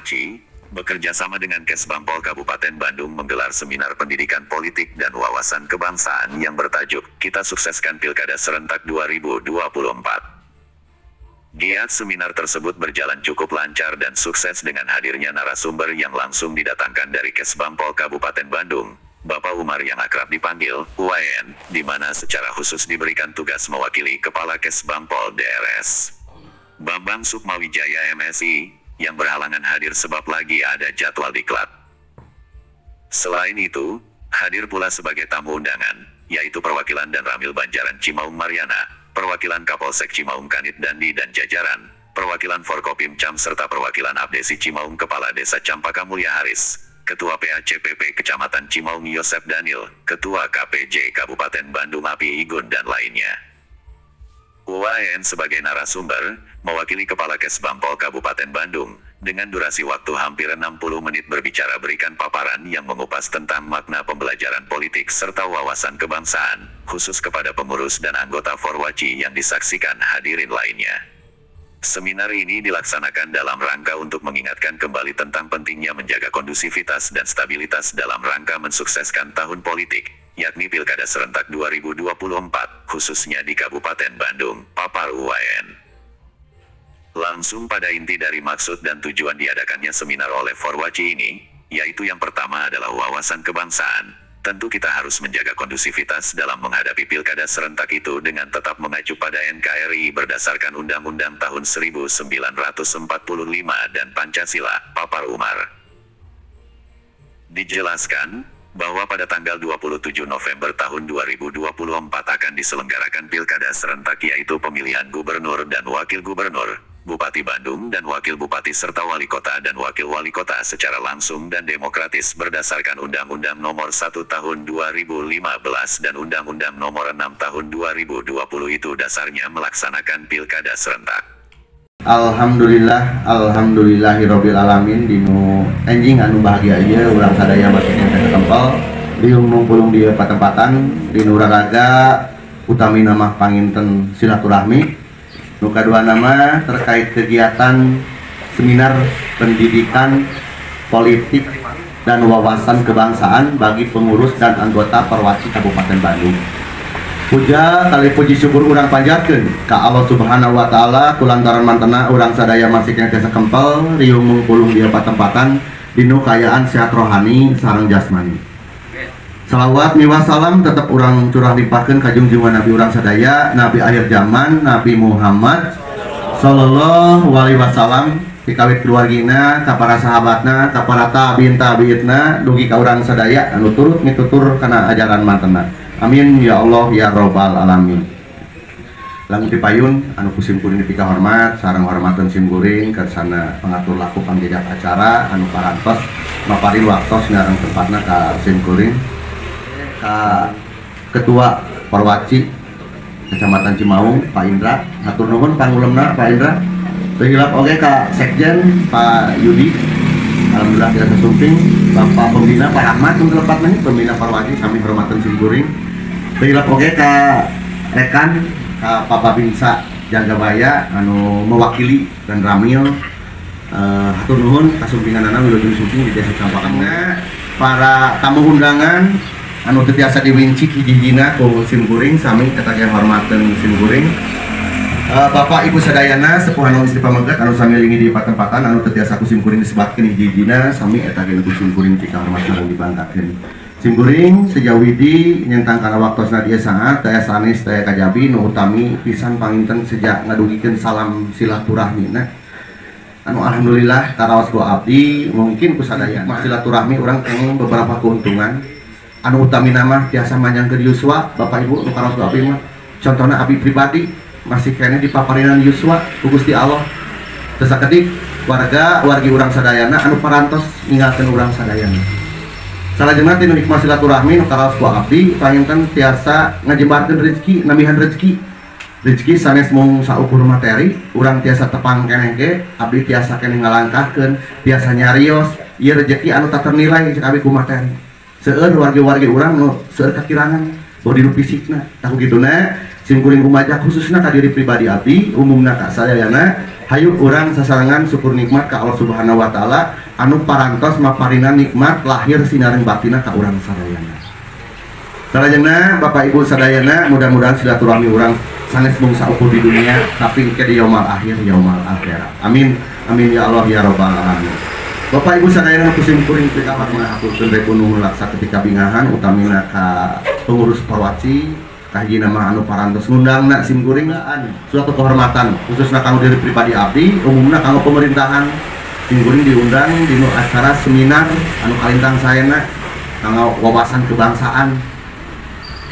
Forwaci, bekerja sama dengan Kesbangpol Kabupaten Bandung menggelar seminar pendidikan politik dan wawasan kebangsaan yang bertajuk Kita Sukseskan Pilkada Serentak 2024. Giat seminar tersebut berjalan cukup lancar dan sukses dengan hadirnya narasumber yang langsung didatangkan dari Kesbangpol Kabupaten Bandung, Bapak Umar yang akrab dipanggil UAN, di mana secara khusus diberikan tugas mewakili Kepala Kesbangpol DRS Bambang Sukmawijaya MSI, yang berhalangan hadir sebab lagi ada jadwal diklat. Selain itu, hadir pula sebagai tamu undangan, yaitu perwakilan dan Ramil Banjaran Cimaung Mariana, perwakilan Kapolsek Cimaung Kanit Dandi dan jajaran, perwakilan Forkopim Cam serta perwakilan Abdesi Cimaung Kepala Desa Campaka Mulya Haris, Ketua PACPP Kecamatan Cimaung Yosep Daniel, Ketua KPJ Kabupaten Bandung Api Igun dan lainnya. UAN sebagai narasumber, mewakili Kepala Kesbangpol Kabupaten Bandung, dengan durasi waktu hampir 60 menit berbicara berikan paparan yang mengupas tentang makna pembelajaran politik serta wawasan kebangsaan, khusus kepada pengurus dan anggota Forwaci yang disaksikan hadirin lainnya. Seminar ini dilaksanakan dalam rangka untuk mengingatkan kembali tentang pentingnya menjaga kondusivitas dan stabilitas dalam rangka mensukseskan tahun politik, yakni Pilkada Serentak 2024, khususnya di Kabupaten Bandung, papar UAN. Langsung pada inti dari maksud dan tujuan diadakannya seminar oleh Forwaci ini, yaitu yang pertama adalah wawasan kebangsaan. Tentu kita harus menjaga kondusivitas dalam menghadapi Pilkada Serentak itu dengan tetap mengacu pada NKRI berdasarkan Undang-Undang tahun 1945 dan Pancasila, papar Umar. Dijelaskan bahwa pada tanggal 27 November tahun 2024 akan diselenggarakan Pilkada Serentak, yaitu pemilihan gubernur dan wakil gubernur, Bupati Bandung dan Wakil Bupati serta Wali Kota dan Wakil Wali Kota secara langsung dan demokratis berdasarkan Undang-Undang Nomor 1 Tahun 2015 dan Undang-Undang Nomor 6 Tahun 2020 itu dasarnya melaksanakan Pilkada Serentak. Alhamdulillahirabbil alamin. Dinu enjing anu bahagia ieu urang sadaya maksudnya teh tempel riung numpulung di patempatan dinu raraga utami nama panginten silaturahmi. Nu kadua nama terkait kegiatan seminar pendidikan politik dan wawasan kebangsaan bagi pengurus dan anggota Forwaci Kabupaten Bandung. Puja kali puji syukur urang panjatkeun ka Allah Subhanahu wa taala kulantaran mantena urang sadaya masih tiasa kempel riung mungkulung di patempatan dinu kayaan sehat rohani sareng jasmani. Salawat miwah salam tetap urang curah limpahkeun ka junjungan Nabi urang sadaya, Nabi akhir zaman, Nabi Muhammad sallallahu alaihi wasallam, pikawit keluargina, ka para sahabatna, ka para tabiin tabiitna, dugi ka urang sadaya anu turut mitutur kana ajaran mantena. Amin ya Allah ya robbal alamin. Lamun dipayun anu kusim kuring dipika hormat sareng hormateun simkuring kersana pengatur laku pangjajak acara anu parantos maparin waktos ngareng tempatna ka simkuring. Ketua Forwaci Kecamatan Cimaung Pak Indra, atur nuhun pangulemna Pak Indra. Terhilap oge ka Sekjen Pak Yudi, alhamdulillah tiasa sumping. Bapak Pembina Pak Ahmad tunggal nih Pembina Forwaci sami hormatan simkuring. Terhilap oge ka rekan ka Pak Babinsa Jagabaya anu mewakili dan Ramil. Atur nuhun kasumpinganana wilujeng sumping di Desa Campaka. Para tamu undangan anu teu tiasa diwinci hiji-hijina ku simkuring sami katakan hormateun simkuring. Bapak Ibu sadayana sepuh anu istri pamegat anu sami lingi di patempatan anu teu tiasa ku simkuring disebatkeun hiji-hijina sami eta ge ku simkuring tika hormat sareng dibantakeun. Simkuring sejauh idi nyentang kana waktosna dieu saat teh sanes teh kajabi nu utami pisan panginten sejak ngadugikeun salam silaturahmina. Anu alhamdulillah taraos ku abdi mungkin ku sadayana silaturahmi urang kenging beberapa keuntungan. Anu utami nama tiasa manyangkeun Yuswa, Bapak Ibu nu karos abdi mah contohna abdi pribadi masih kene di paparinan Yuswa ku Gusti Allah. Teu sakedik wargi urang sadayana anu parantos ninggalkeun urang sadayana. Salajengna tinu hikmah silaturahmi nu karos ku abdi panginten tiasa ngajembarkeun rezeki, nambihan rezeki. Rezeki sanes mung saukur materi, urang tiasa tepang keneh ge, abdi tiasa keneh ngalangkahkeun, tiasa nyarios, ieu rezeki anu tak ternilai cek abdi ku materi. Seueur wargi-wargi urang nu seueur kakirangan bodi nu fisikna. Tahu kituna simkuring rumaja khususnya ka diri pribadi abdi umumna ka sadayana hayu urang sasarangan syukur nikmat ka Allah Subhanahu wa taala anu parantos maparina nikmat lahir sinaring batina ka urang sadayana. Salajengna Bapak Ibu sadayana mudah-mudahan silaturahmi urang sanes bangsa ukur di dunia tapi ke di yaumul akhir yaumul akhirat. Amin. Amin ya Allah ya rabbal alamin. Bapak Ibu sadayana kusim kuring pika mah haturkeun repun nuhun laksa ketika bingahan utamina ka pengurus Porwaci kahiji nama anu parantos ngundangna sim kuring suatu kehormatan khususna kanggo diri pribadi abdi umumna kanggo pemerintahan sim kuring diundang dinu acara seminar anu kalintang saena kanggo wawasan kebangsaan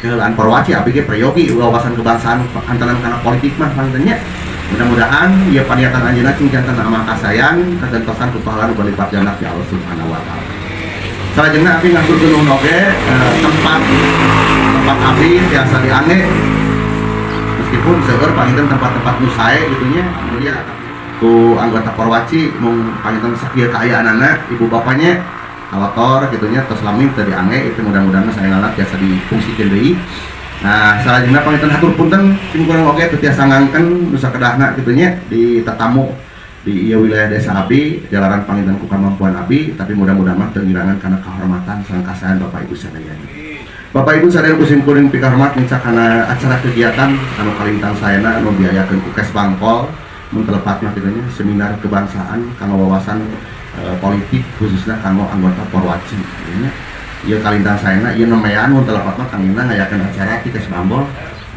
kehelaan Porwaci abdi ge prayogi wawasan kebangsaan antaran kana politik mah pantenya. Mudah-mudahan ya paniatan anjeunna cing janten amal kasayan kagentosan ku pahala nu balipat jana ti Allah Subhanahu wa taala. Salajengna abdi ngaturkeun nuhun oge tempat abdi tiasa diange meskipun seueur panginten tempat-tempat nu sae kitu nya mulia ku anggota Porwaci mung panginten sakieu kaayaanana ibu bapanya alator kitu nya tos lami teu diange itu mudah-mudahan saenana tiasa difungsikeun deui. Nah, salajengna panginten hatur punten sim kurang oge teu tiasa ngangken nu sakedahna kitu nya di tatamu di ieu wilayah desa abdi jalaran panginten ku kamampuan abdi tapi mudah-mudahan mah teu ngirangan kana kahormatan sareng kasayan Bapak Ibu sadayana. Bapak Ibu sadayana kusim kuring pika hormat mica kana acara kegiatan anu kalintang saena anu diayakeun ku Kes Bangpol mun telepatna kitu nya seminar kebangsaan kanggo wawasan politik khususnya kanggo anggota Porwaci kitu nya. Ieu kalintang saena ieu nemean mun telepatna kangina ngayakeun acara ti Kes Bangpol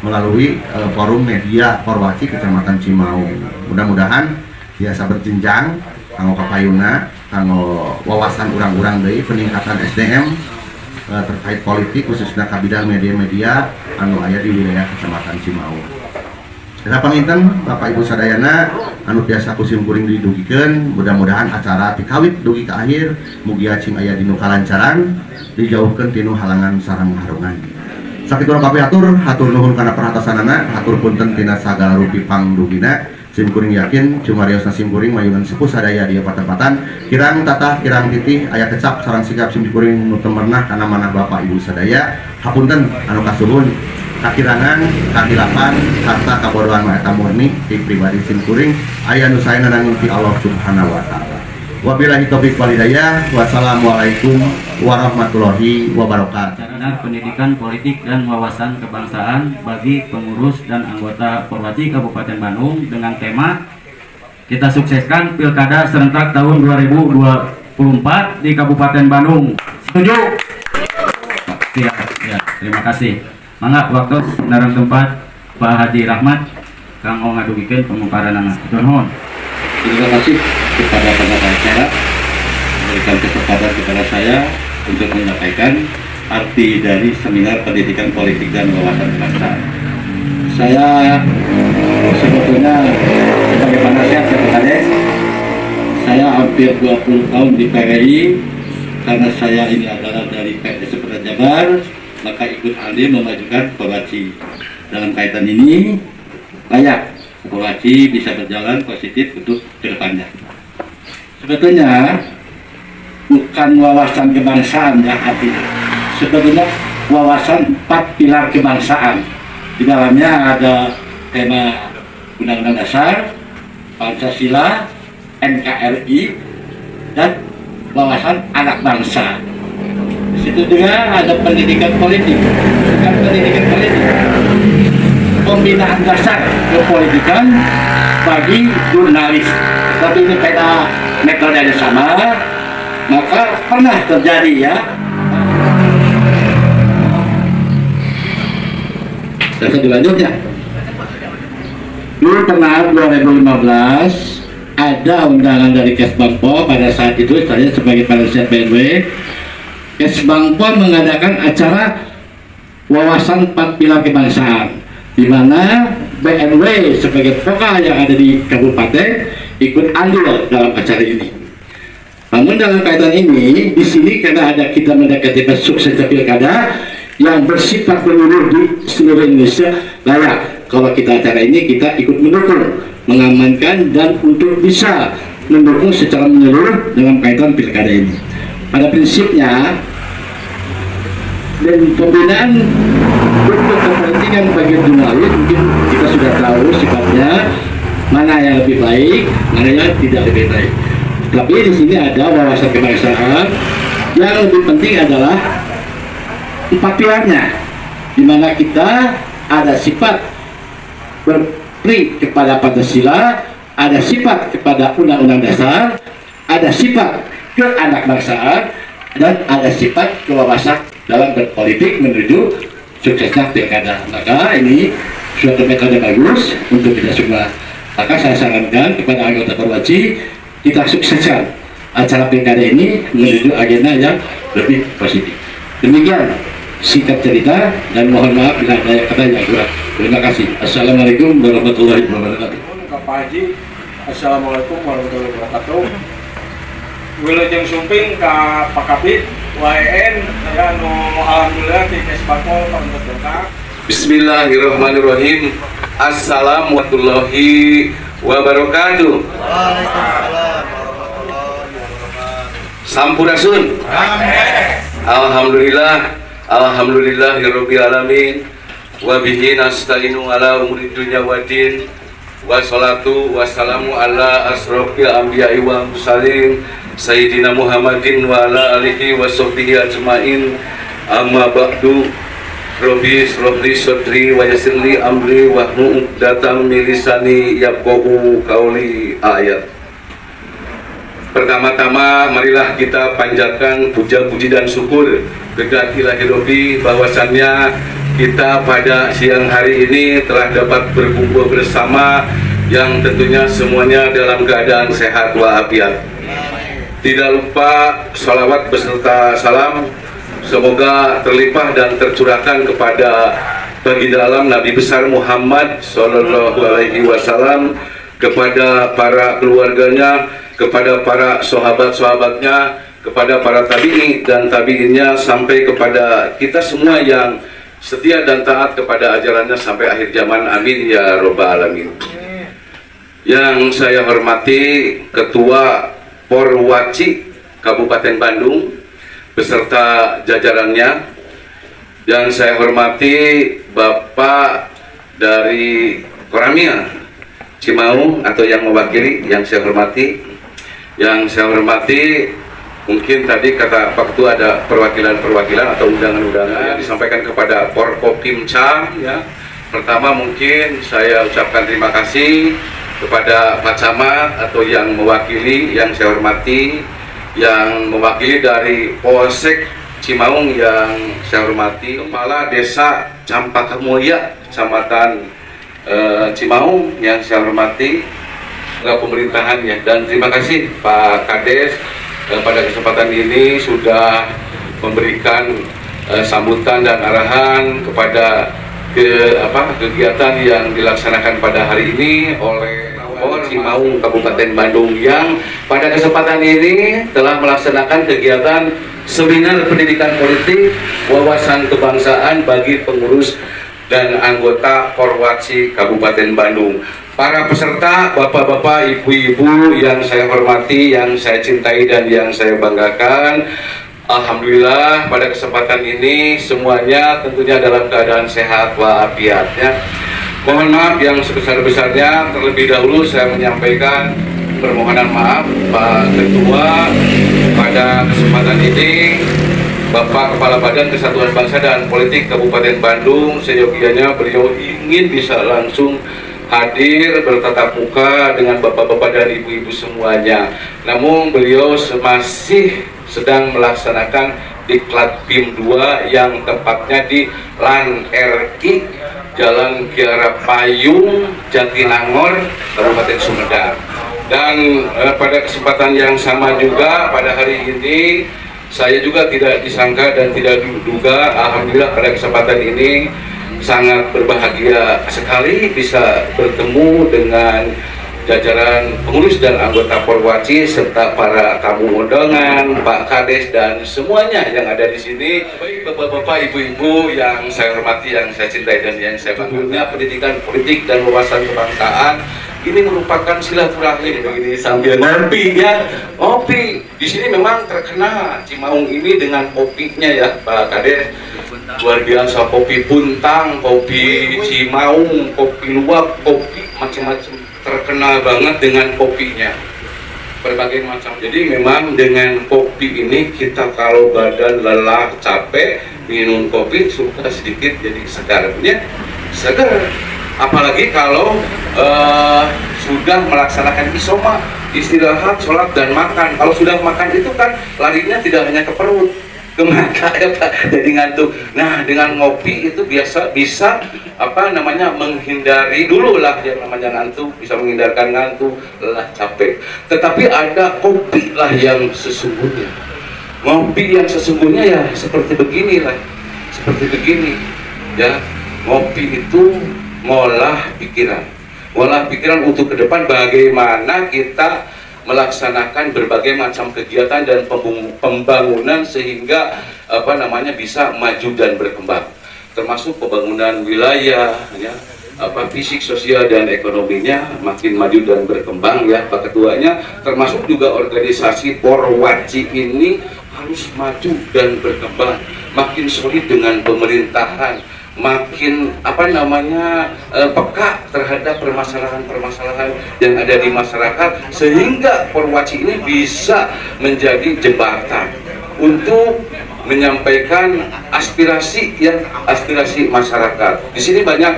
melalui forum media Porwaci Kecamatan Cimaung. Mudah-mudahan biasa berjenjang kanggo kapayuna kanggo wawasan urang-urang deui peningkatan SDM terkait politik khususnya ka bidang media-media anu aya di wilayah Kecamatan Cimaung. Dina panginten Bapak Ibu sadayana anu biasa kusim kuring didugikeun mudah-mudahan acara pikawit dugi ka akhir mugia cing aya dinu kalancaran dijauhkeun tinu halangan sareng harungan. Sakitu Bapak hatur nuhun kana perhatosanana hatur punten tina sagala rupi pangdugina sim kuring yakin cumariosna sim kuring mayungan sepuh sadaya dia patempatan kirang tatah kirang titih aya kecap sareng sikap sim kuring nu temernah kana manah Bapak Ibu sadaya hapunten anu kasuhun kakirangan kahilapan sarta kabodohan mah eta murni ti pribadi sim kuring aya nu saena nanging ti Allah Subhanahu wa taala. Wabillahi taufiq wal hidayah. Wassalamualaikum warahmatullahi wabarakatuh. Sarana pendidikan politik dan wawasan kebangsaan bagi pengurus dan anggota Porwaci Kabupaten Bandung dengan tema kita sukseskan Pilkada serentak tahun 2024 di Kabupaten Bandung. Setuju? Ya, terima kasih. Mangga waktu narang tempat Pak Hadi Rahmat kanggo ngadugikeun pemungkaranana. Nuhun. Terima kasih kepada pengacara acara memberikan kesempatan kepada saya untuk menyampaikan arti dari seminar pendidikan politik dan wawasan kebangsaan. Saya sebetulnya sebagai penasihat Kades, saya hampir 20 tahun di PRI karena saya ini adalah dari PDS Kota Jabar, maka ikut andil memajukan Porwaci. Dalam kaitan ini layak Porwaci bisa berjalan positif untuk kedepannya. Sebetulnya bukan wawasan kebangsaan ya artinya. Sebetulnya wawasan 4 pilar kebangsaan. Di dalamnya ada tema Undang-Undang Dasar, Pancasila, NKRI, dan wawasan anak bangsa. Di situ juga ada pendidikan politik, bukan pendidikan politik. Pembinaan dasar kepolitikan bagi jurnalis. Tapi ini karena metodenya sama, maka pernah terjadi ya. Dan selanjutnya, dulu pernah 2015 ada undangan dari Kes Bangpol pada saat itu saya sebagai penasihat BNW. Kes Bangpol mengadakan acara wawasan 4 pilar kebangsaan, di mana BNW sebagai vokal yang ada di kabupaten ikut andil dalam acara ini. Namun dalam kaitan ini, di sini karena ada kita mendekati sukses pilkada yang bersifat menyeluruh di seluruh Indonesia, layak kalau kita acara ini kita ikut mendukung, mengamankan dan untuk bisa mendukung secara menyeluruh dalam kaitan pilkada ini. Pada prinsipnya dan pembinaan untuk kepentingan bagian lain mungkin kita sudah tahu sifatnya, mana yang lebih baik, mana yang tidak lebih baik. Tapi di sini ada wawasan kebangsaan. Yang lebih penting adalah 4 pilarnya, di mana kita ada sifat berperi kepada Pancasila, ada sifat kepada Undang-Undang Dasar, ada sifat keanakbangsaan, dan ada sifat kewawasan dalam berpolitik menuju suksesnya pilkada. Maka ini suatu metode bagus untuk kita semua. Maka saya sarankan kepada anggota Perwaci, kita sukseskan acara pilkada ini menuju agenda yang lebih positif. Demikian singkat cerita, dan mohon maaf bila ada kata yang kurang. Terima kasih. Assalamualaikum warahmatullahi wabarakatuh. Pak Haji, Assalamualaikum warahmatullahi wabarakatuh. Wilujeng sumping ka Pak Kabid WN ya nu alhamdulillah di Kesbangpol Kabupaten Bogor. Bismillahirrahmanirrahim. Assalamualaikum warahmatullahi wabarakatuh. Sampurasun. Alhamdulillah, alhamdulillahirabbil alamin. Wa bihi nasta'inu ala umuri dunya waddin. Wassalatu wassalamu ala asrofil anbiya'i wal mursalin Sayyidina Muhammadin wa ala alihi wa sahbihi ajmain. Amma ba'du. Rabbi shrah li sadri wa yassir li amri wahlul 'uqdatam min lisani yafqahu qawli. Ayat. Pertama-tama marilah kita panjatkan puja puji dan syukur kepada Ilahi Rabbi bahwasannya kita pada siang hari ini telah dapat berkumpul bersama, yang tentunya semuanya dalam keadaan sehat walafiat. Tidak lupa salawat beserta salam semoga terlimpah dan tercurahkan kepada baginda alam Nabi besar Muhammad Sallallahu Alaihi Wasallam, kepada para keluarganya, kepada para sahabat-sahabatnya, kepada para tabi'i dan tabi'innya, sampai kepada kita semua yang setia dan taat kepada ajarannya sampai akhir zaman. Amin ya robbal alamin. Yang saya hormati Ketua Porwaci Kabupaten Bandung beserta jajarannya, yang saya hormati Bapak dari Koramil Cimaung atau yang mewakili, yang saya hormati. Yang saya hormati, mungkin tadi kata Pak Ketua ada perwakilan-perwakilan atau undangan-undangan yang disampaikan kepada Porkopimca ya. Pertama mungkin saya ucapkan terima kasih kepada Pak Camat atau yang mewakili, yang saya hormati, yang mewakili dari Polsek Cimaung yang saya hormati, Kepala Desa Campaka Mulya Kecamatan Cimaung yang saya hormati, pemerintahannya, dan terima kasih Pak Kades pada kesempatan ini sudah memberikan sambutan dan arahan kepada kegiatan yang dilaksanakan pada hari ini oleh Cimaung Kabupaten Bandung, yang pada kesempatan ini telah melaksanakan kegiatan seminar pendidikan politik wawasan kebangsaan bagi pengurus dan anggota Porwaci Kabupaten Bandung. Para peserta, bapak-bapak, ibu-ibu yang saya hormati, yang saya cintai dan yang saya banggakan, alhamdulillah pada kesempatan ini semuanya tentunya dalam keadaan sehat walafiatnya. Mohon maaf yang sebesar-besarnya, terlebih dahulu saya menyampaikan permohonan maaf Pak Ketua pada kesempatan ini. Bapak Kepala Badan Kesatuan Bangsa dan Politik Kabupaten Bandung, seyogianya beliau ingin bisa langsung hadir bertatap muka dengan bapak-bapak dan ibu-ibu semuanya. Namun beliau masih sedang melaksanakan Diklat BIM 2 yang tempatnya di LAN RI Jalan Kiara Payung, Jatinangor, Kabupaten Sumedang. Dan pada kesempatan yang sama juga pada hari ini saya juga tidak disangka dan tidak diduga, alhamdulillah pada kesempatan ini sangat berbahagia sekali bisa bertemu dengan jajaran pengurus dan anggota Porwaci serta para tamu undangan, Pak Kades dan semuanya yang ada di sini. Baik bapak-bapak, ibu-ibu yang saya hormati, yang saya cintai dan yang saya banggakan, pendidikan politik dan wawasan kebangsaan ini merupakan silaturahmi begini sambil ngopi ya. Ngopi di sini memang terkenal Cimaung ini dengan kopinya ya Pak Kades. luar biasa, kopi Puntang, kopi Cimaung, kopi Luwak, kopi macam-macam, terkenal banget dengan kopinya, berbagai macam. Jadi memang dengan kopi ini kita kalau badan lelah, capek, minum kopi suka sedikit jadi segarnya segar. Apalagi kalau sudah melaksanakan isoma, istirahat, sholat dan makan. Kalau sudah makan itu kan larinya tidak hanya ke perut, ke mata ya Pak, jadi ngantuk. Nah, dengan ngopi itu biasa bisa menghindari dulu lah yang namanya ngantuk, bisa menghindarkan ngantuk, lelah, capek. Tetapi ada kopi lah yang sesungguhnya. Ngopi yang sesungguhnya ya seperti beginilah, seperti begini ya. Ngopi itu ngolah pikiran untuk ke depan bagaimana kita melaksanakan berbagai macam kegiatan dan pembangunan sehingga bisa maju dan berkembang, termasuk pembangunan wilayah ya, fisik, sosial dan ekonominya makin maju dan berkembang ya Pak Ketuanya, termasuk juga organisasi Porwaci ini harus maju dan berkembang, makin solid dengan pemerintahan, makin peka terhadap permasalahan-permasalahan yang ada di masyarakat, sehingga Porwaci ini bisa menjadi jembatan untuk menyampaikan aspirasi masyarakat. Di sini banyak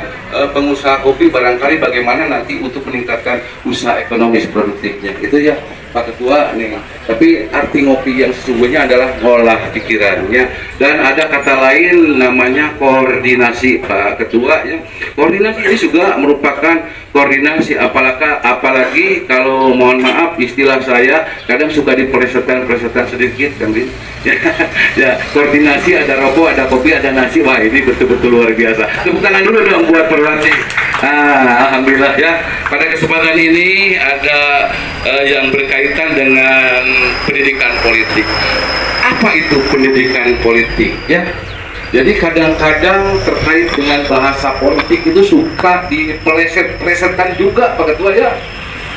pengusaha kopi, barangkali bagaimana nanti untuk meningkatkan usaha ekonomis produktifnya. Itu ya Pak Ketua nih. Tapi arti ngopi yang sesungguhnya adalah ngolah pikirannya, dan ada kata lain namanya koordinasi Pak Ketua ya. Koordinasi ini juga merupakan koordinasi, apalagi kalau mohon maaf istilah saya kadang suka dipelesetan sedikit kan ya, koordinasi ada rokok, ada kopi, ada nasi. Wah, ini betul-betul luar biasa. Tepuk tangan dulu dong buat Porwaci. Alhamdulillah ya, pada kesempatan ini ada yang berkaitan dengan pendidikan politik. Apa itu pendidikan politik ya? Jadi kadang-kadang terkait dengan bahasa politik itu suka dipeleset-pelesetkan juga Pak Ketua ya.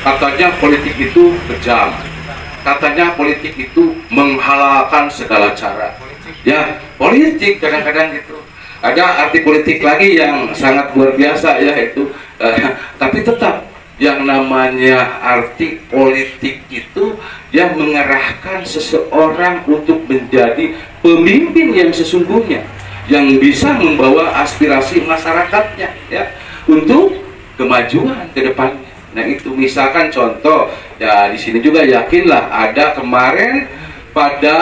Katanya politik itu kejam, katanya politik itu menghalalkan segala cara ya. Politik kadang-kadang gitu. Ada arti politik lagi yang sangat luar biasa ya itu tapi tetap yang namanya arti politik itu yang mengerahkan seseorang untuk menjadi pemimpin yang sesungguhnya, yang bisa membawa aspirasi masyarakatnya ya untuk kemajuan ke depannya. Nah itu misalkan contoh ya, di sini juga yakinlah ada kemarin pada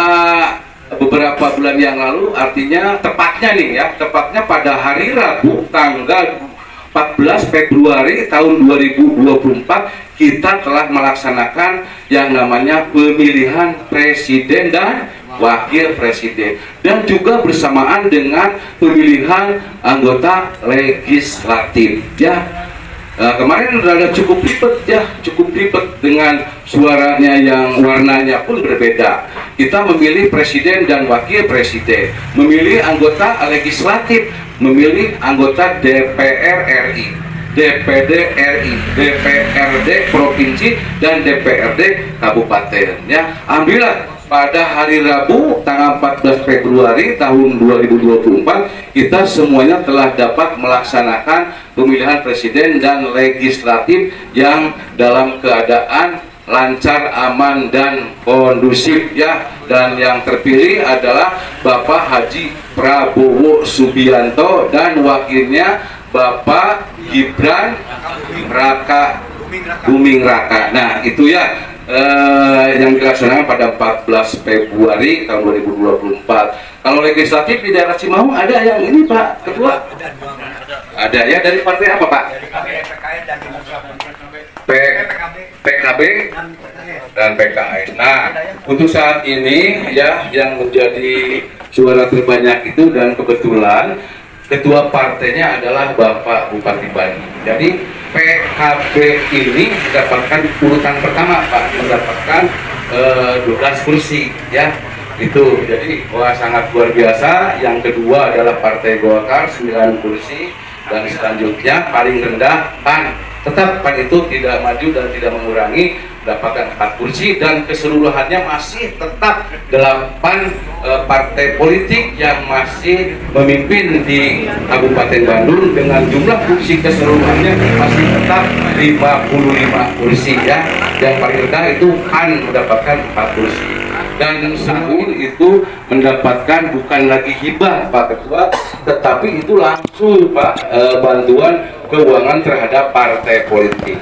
beberapa bulan yang lalu, artinya tepatnya pada hari Rabu tanggal 14 Februari tahun 2024 kita telah melaksanakan yang namanya pemilihan presiden dan wakil presiden, dan juga bersamaan dengan pemilihan anggota legislatif ya. Kemarin ada cukup ribet dengan suaranya yang warnanya pun berbeda. Kita memilih presiden dan wakil presiden, memilih anggota legislatif, memilih anggota DPR RI, DPD RI, DPRD provinsi dan DPRD kabupaten ya. Alhamdulillah pada hari Rabu tanggal 14 Februari tahun 2024 kita semuanya telah dapat melaksanakan pemilihan presiden dan legislatif yang dalam keadaan lancar, aman dan kondusif ya. Dan yang terpilih adalah Bapak Haji Prabowo Subianto dan wakilnya Bapak Gibran Raka Buming Raka. Nah itu ya yang dilaksanakan pada 14 Februari tahun 2024. Kalau legislatif di daerah Cimaung ada yang ini Pak Ketua? Ada ya, dari partai apa Pak? PKB dan PKS. Nah untuk saat ini ya yang menjadi suara terbanyak itu, dan kebetulan ketua partainya adalah Bapak Bupati Bani. Jadi PKB ini mendapatkan urutan pertama Pak, mendapatkan 12 kursi ya. Itu jadi wah sangat luar biasa. Yang kedua adalah Partai Golkar 9 kursi, dan selanjutnya paling rendah PAN Tetap PAN itu tidak maju dan tidak mengurangi, mendapatkan 4 kursi dan keseluruhannya masih tetap 8 partai politik yang masih memimpin di Kabupaten Bandung dengan jumlah kursi keseluruhannya masih tetap 55 kursi ya. Yang paling rendah itu PAN mendapatkan 4 kursi. Dan Sahur itu mendapatkan bukan lagi hibah Pak Ketua, tetapi itu langsung Pak bantuan keuangan terhadap partai politik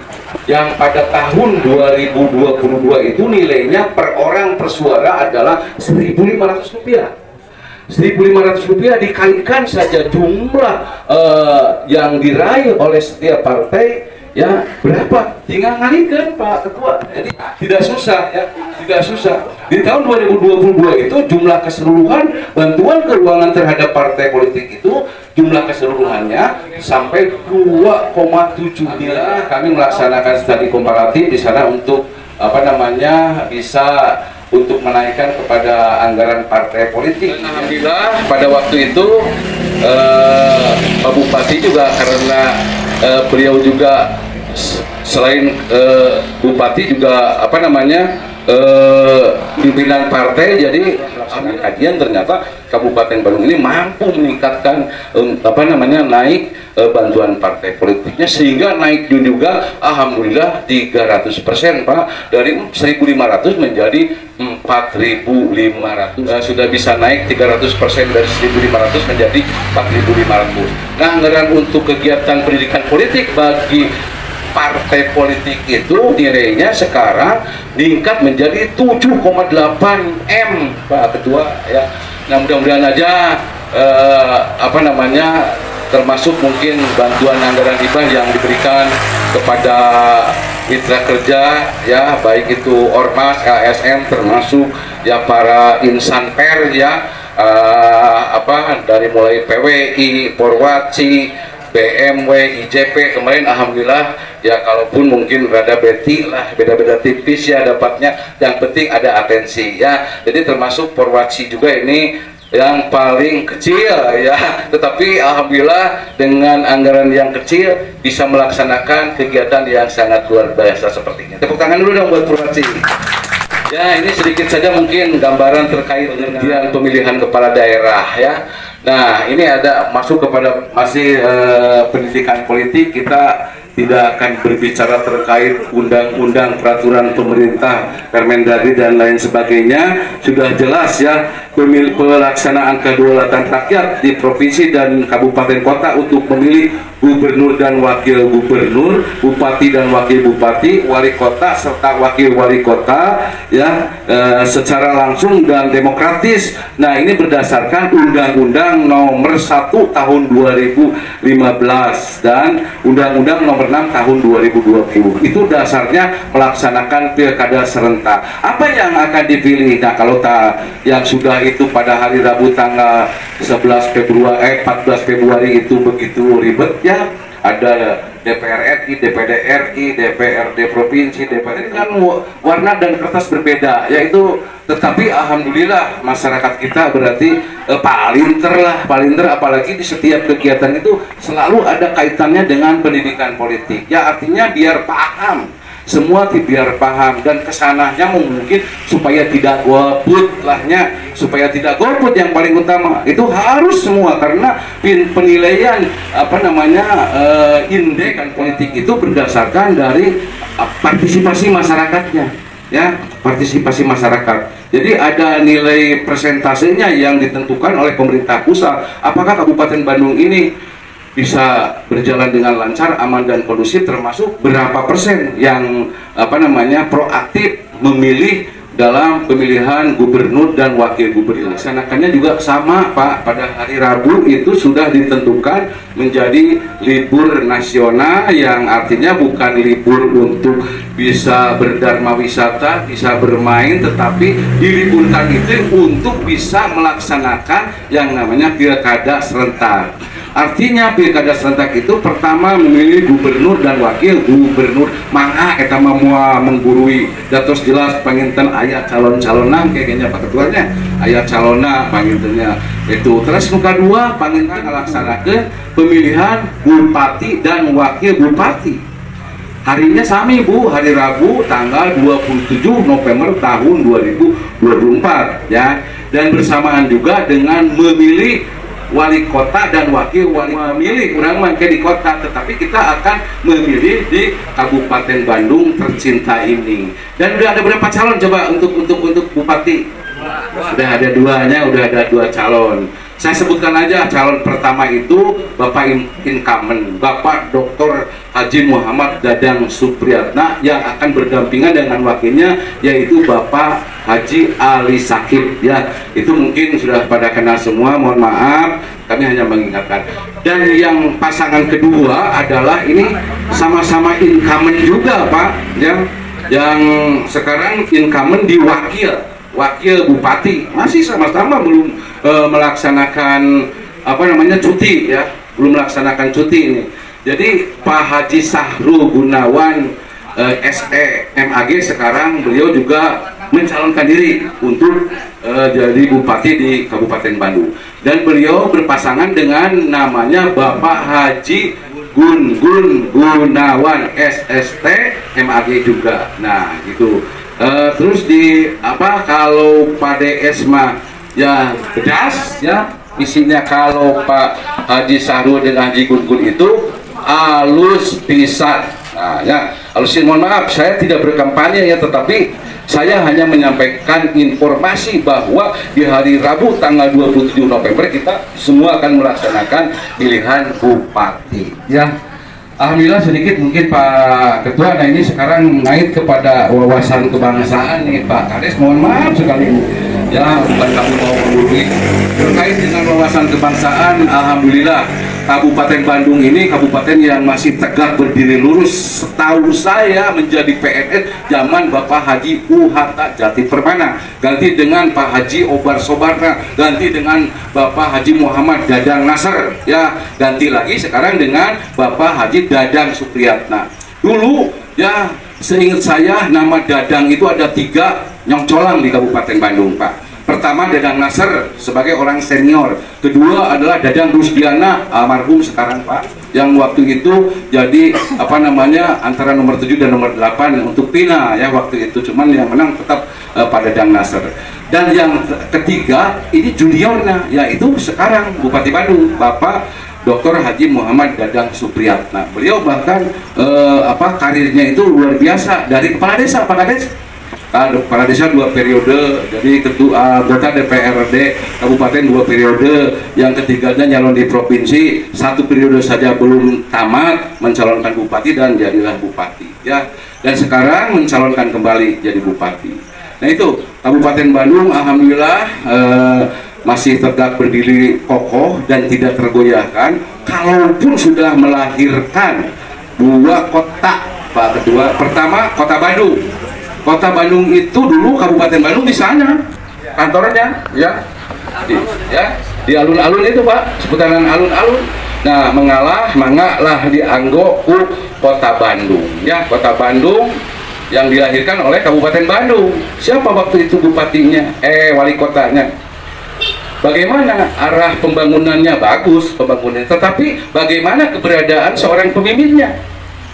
yang pada tahun 2022 itu nilainya per orang per suara adalah Rp1.500. Rp1.500 dikalikan saja jumlah yang diraih oleh setiap partai ya berapa, tinggal ngalikan Pak Ketua. Jadi tidak susah ya, tidak susah. Di tahun 2022 itu jumlah keseluruhan bantuan keuangan terhadap partai politik itu jumlah keseluruhannya sampai 2,7 miliar. Kami melaksanakan studi komparatif di sana untuk apa namanya bisa untuk menaikkan kepada anggaran partai politik. Dan alhamdulillah pada waktu itu Pak Bupati juga karena beliau juga selain Bupati juga apa namanya pimpinan partai, jadi hasil kajian ternyata Kabupaten Bandung ini mampu meningkatkan apa namanya naik bantuan partai politiknya sehingga naiknya juga alhamdulillah 300% Pak, dari 1.500 menjadi 4.500. Sudah bisa naik 300% dari 1.500 menjadi 4.500. Nah, anggaran untuk kegiatan pendidikan politik bagi partai politik itu nilainya sekarang meningkat menjadi 7,8 M Pak Ketua ya. Nah, mudah-mudahan aja apa namanya termasuk mungkin bantuan anggaran hibah yang diberikan kepada mitra kerja ya, baik itu Ormas, ASN termasuk ya para insan per ya, apa dari mulai PWI, Porwaci, BMW, IJP kemarin alhamdulillah ya, kalaupun mungkin rada beti lah, beda-beda tipis ya dapatnya, yang penting ada atensi ya. Jadi termasuk Porwaci juga ini yang paling kecil ya, tetapi alhamdulillah dengan anggaran yang kecil bisa melaksanakan kegiatan yang sangat luar biasa seperti ini. Tepuk tangan dulu dong buat Porwaci. Ya, ini sedikit saja mungkin gambaran terkait dengan pemilihan kepala daerah ya. Nah, ini ada masuk kepada masih pendidikan politik. Kita tidak akan berbicara terkait undang-undang, peraturan pemerintah, Permendagri dan lain sebagainya. Sudah jelas ya, pelaksanaan kedaulatan rakyat di provinsi dan kabupaten kota untuk memilih gubernur dan wakil gubernur, bupati dan wakil bupati, wali kota serta wakil wali kota ya, secara langsung dan demokratis. Nah, ini berdasarkan Undang-Undang Nomor 1 Tahun 2015 dan Undang-Undang Nomor 6 Tahun 2020. Itu dasarnya melaksanakan pilkada serentak. Apa yang akan dipilih? Nah, kalau yang sudah itu pada hari Rabu tanggal 14 Februari itu begitu ribet ya, ada DPR RI, DPD RI, DPRD provinsi, DPR dengan warna dan kertas berbeda, yaitu tetapi alhamdulillah masyarakat kita berarti paling ter apalagi di setiap kegiatan itu selalu ada kaitannya dengan pendidikan politik ya, artinya biar paham semua, biar paham dan kesananya mungkin supaya tidak golput lahnya, supaya tidak golput yang paling utama itu harus semua, karena penilaian apa namanya indeks politik itu berdasarkan dari partisipasi masyarakatnya ya, partisipasi masyarakat. Jadi ada nilai persentasenya yang ditentukan oleh pemerintah pusat. Apakah Kabupaten Bandung ini bisa berjalan dengan lancar, aman dan kondusif, termasuk berapa persen yang apa namanya proaktif memilih dalam pemilihan gubernur dan wakil gubernur. Dilaksanakannya juga sama Pak, pada hari Rabu itu sudah ditentukan menjadi libur nasional, yang artinya bukan libur untuk bisa berdharma wisata, bisa bermain, tetapi diliburkan itu untuk bisa melaksanakan yang namanya pilkada serentak. Artinya pilkada serentak itu pertama memilih gubernur dan wakil gubernur, mangga eta mah menggurui datos jelas panginten aya calon-calonan kayaknya Pak Ketuanya, aya calonna pangintennya itu. Terus nu kadua panginten ngalaksanakeun pemilihan bupati dan wakil bupati. harinya sami Bu, hari Rabu tanggal 27 November tahun 2024 ya. Dan bersamaan juga dengan memilih wali kota dan wakil wali memilih kurang makin di kota, tetapi kita akan memilih di Kabupaten Bandung tercinta ini. Dan udah ada berapa calon coba untuk bupati? Sudah ada duanya, udah ada 2 calon. Saya sebutkan aja calon pertama itu Bapak incumbent, Bapak Dr. Haji Muhammad Dadang Supriyatna yang akan berdampingan dengan wakilnya yaitu Bapak Haji Ali Sakib ya. Itu mungkin sudah pada kenal semua, mohon maaf kami hanya mengingatkan. Dan yang pasangan kedua adalah ini sama-sama incumbent juga Pak ya, yang sekarang incumbent di wakil bupati, masih sama-sama belum melaksanakan cuti ya, belum melaksanakan cuti ini. Jadi Pak Haji Sahrul Gunawan SEMAG sekarang beliau juga mencalonkan diri untuk jadi bupati di Kabupaten Bandung, dan beliau berpasangan dengan namanya Bapak Haji Gun Gunawan SST MAG juga. Nah gitu. Terus kalau Pak DS mah ya pedas ya isinya, kalau Pak Haji Sahrul dan Haji Gun itu halus pisan. Nah ya halusin, mohon maaf saya tidak berkampanye ya, tetapi saya hanya menyampaikan informasi bahwa di hari Rabu tanggal 27 November kita semua akan melaksanakan pilihan bupati ya. Alhamdulillah sedikit mungkin Pak Ketua. Nah ini sekarang naik kepada wawasan kebangsaan nih Pak Kades, mohon maaf sekali ya, bukan kamu mau menggurui terkait dengan wawasan kebangsaan. Alhamdulillah Kabupaten Bandung ini kabupaten yang masih tegak berdiri lurus. Setahu saya menjadi PNS zaman Bapak Haji Hatta Jati Permana, ganti dengan Pak Haji Obar Sobarna, ganti dengan Bapak Haji Muhammad Dadang Nasr ya, ganti lagi sekarang dengan Bapak Haji Dadang Supriyatna. Dulu ya seingat saya nama Dadang itu ada 3 nyongcolang di Kabupaten Bandung Pak. Pertama Dadang Nasr sebagai orang senior, kedua adalah Dadang Rusdiana almarhum sekarang Pak, yang waktu itu jadi antara nomor 7 dan nomor 8 untuk Pina ya waktu itu, cuman yang menang tetap Pak Dadang Nasr. Dan yang ketiga ini juniornya yaitu sekarang Bupati Bandung Bapak Dr. Haji Muhammad Dadang Supriyatna. Beliau bahkan karirnya itu luar biasa, dari kepala desa Pak Kades. Kepala desa 2 periode, jadi ketua anggota DPRD Kabupaten 2 periode, yang ketiganya nyalon di provinsi 1 periode saja belum tamat, mencalonkan bupati dan jadilah bupati ya, dan sekarang mencalonkan kembali jadi bupati. Nah itu Kabupaten Bandung alhamdulillah masih tegak berdiri kokoh dan tidak tergoyahkan, kalaupun sudah melahirkan 2 kota Pak Ketua. Pertama Kota Bandung. Kota Bandung itu dulu Kabupaten Bandung di sana kantornya ya, di alun-alun itu Pak, seputaran alun-alun. Nah mengalah dianggo ku Kota Bandung ya, Kota Bandung yang dilahirkan oleh Kabupaten Bandung. Siapa waktu itu bupatinya? Wali kotanya. Bagaimana arah pembangunannya? Bagus pembangunan, tetapi bagaimana keberadaan seorang pemimpinnya?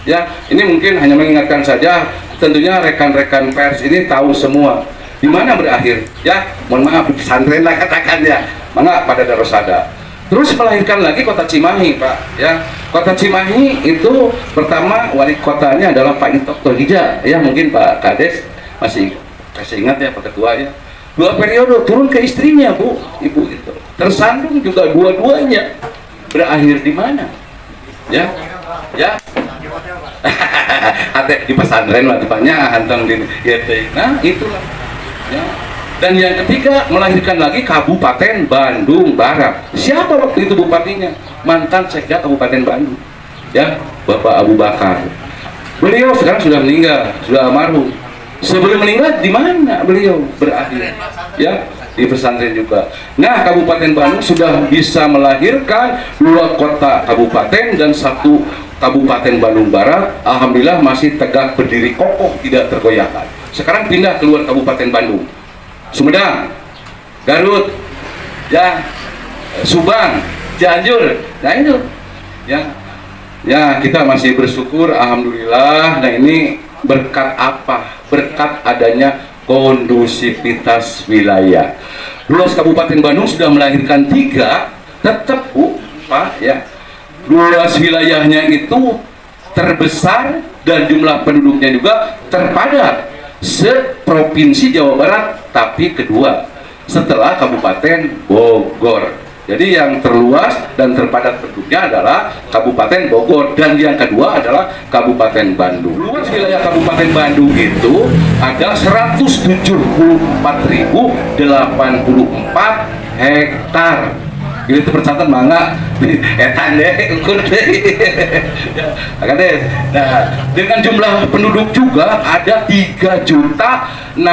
Ya, ini mungkin hanya mengingatkan saja. Tentunya rekan-rekan pers ini tahu semua di mana berakhir. Ya, mohon maaf pesantren lah katakan ya. Mana pada Darusada. Terus melahirkan lagi Kota Cimahi Pak. Ya, Kota Cimahi itu pertama wali kotanya adalah Pak Itok Tohija. Ya, mungkin Pak Kades masih ingat ya Pak Ketua ya. 2 periode turun ke istrinya Bu, Ibu itu. Tersandung juga dua-duanya. Berakhir di mana? Ya. Di pesantren lah tepatnya hantang di nah itulah ya. Dan yang ketiga melahirkan lagi Kabupaten Bandung Barat. Siapa waktu itu bupatinya? Mantan Sekda Kabupaten Bandung ya, Bapak Abu Bakar. Beliau sekarang sudah meninggal, sudah almarhum. Sebelum meninggal di mana beliau berakhir? Ya, di pesantren juga. Nah, Kabupaten Bandung sudah bisa melahirkan 2 kota kabupaten dan 1 Kabupaten Bandung Barat. Alhamdulillah masih tegak berdiri kokoh, tidak tergoyahkan. Sekarang pindah keluar Kabupaten Bandung, Sumedang, Garut, ya, Subang, Cianjur. Nah itu, ya. Ya, kita masih bersyukur, alhamdulillah. Nah, ini berkat apa? Berkat adanya kondusivitas wilayah. Luas Kabupaten Bandung sudah melahirkan 3, tetap Pak ya. Luas wilayahnya itu terbesar dan jumlah penduduknya juga terpadat se-provinsi Jawa Barat, tapi kedua setelah Kabupaten Bogor. Jadi yang terluas dan terpadat penduduknya adalah Kabupaten Bogor, dan yang kedua adalah Kabupaten Bandung. Luas wilayah Kabupaten Bandung itu ada 174.084 hektar. Ini tercatat mangga etan deh ukur deh. Nah, dengan jumlah penduduk juga ada 3.609.360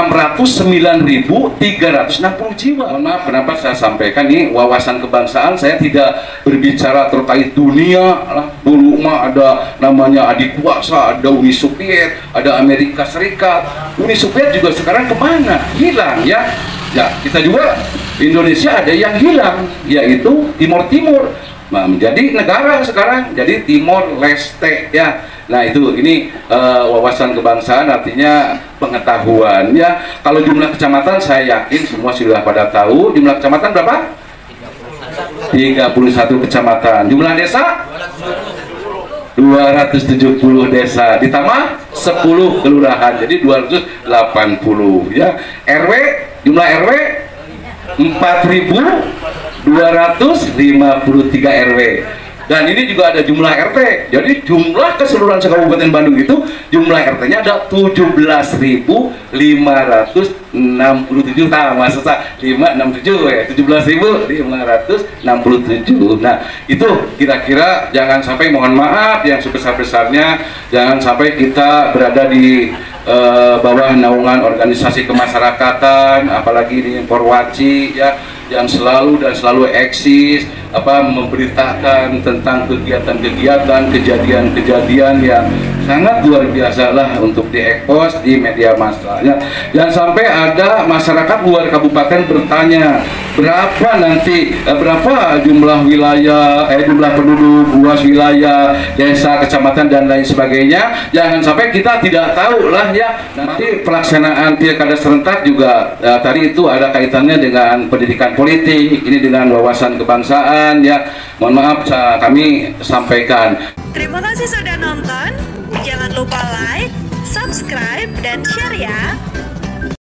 jiwa. Mohon maaf kenapa saya sampaikan ini wawasan kebangsaan, saya tidak berbicara terkait dunia lah. Dulu mah ada namanya adik kuasa, ada Uni Soviet, ada Amerika Serikat. Uni Soviet juga sekarang kemana? Hilang ya. Ya, kita juga Indonesia ada yang hilang, yaitu Timor Timur. Nah, menjadi negara sekarang, jadi Timor Leste ya. Nah, ini wawasan kebangsaan, artinya pengetahuan ya. Kalau jumlah kecamatan saya yakin semua sudah pada tahu. Jumlah kecamatan berapa? 31 kecamatan. Jumlah desa? 270 desa, ditambah 10 kelurahan, jadi 280 ya. RW, jumlah RW 4.253 RW, dan ini juga ada jumlah RT. Jadi jumlah keseluruhan Kabupaten Bandung itu jumlah RT-nya ada 17.567. Nah, maksudnya 567 ya, 17.567. Nah, itu kira-kira jangan sampai, mohon maaf yang sebesar-besarnya, jangan sampai kita berada di bawah naungan organisasi kemasyarakatan, apalagi di Porwaci ya, yang selalu eksis memberitakan tentang kegiatan-kegiatan, kejadian-kejadian yang sangat luar biasa lah untuk diekspos di media massanya. Jangan sampai ada masyarakat luar kabupaten bertanya berapa jumlah wilayah, jumlah penduduk, luas wilayah, desa, kecamatan dan lain sebagainya. Jangan sampai kita tidak tahu lah ya. Nanti pelaksanaan pilkada serentak juga tadi itu ada kaitannya dengan pendidikan politik, ini dengan wawasan kebangsaan ya. Mohon maaf kami sampaikan. Terima kasih sudah nonton. Jangan lupa like, subscribe, dan share ya.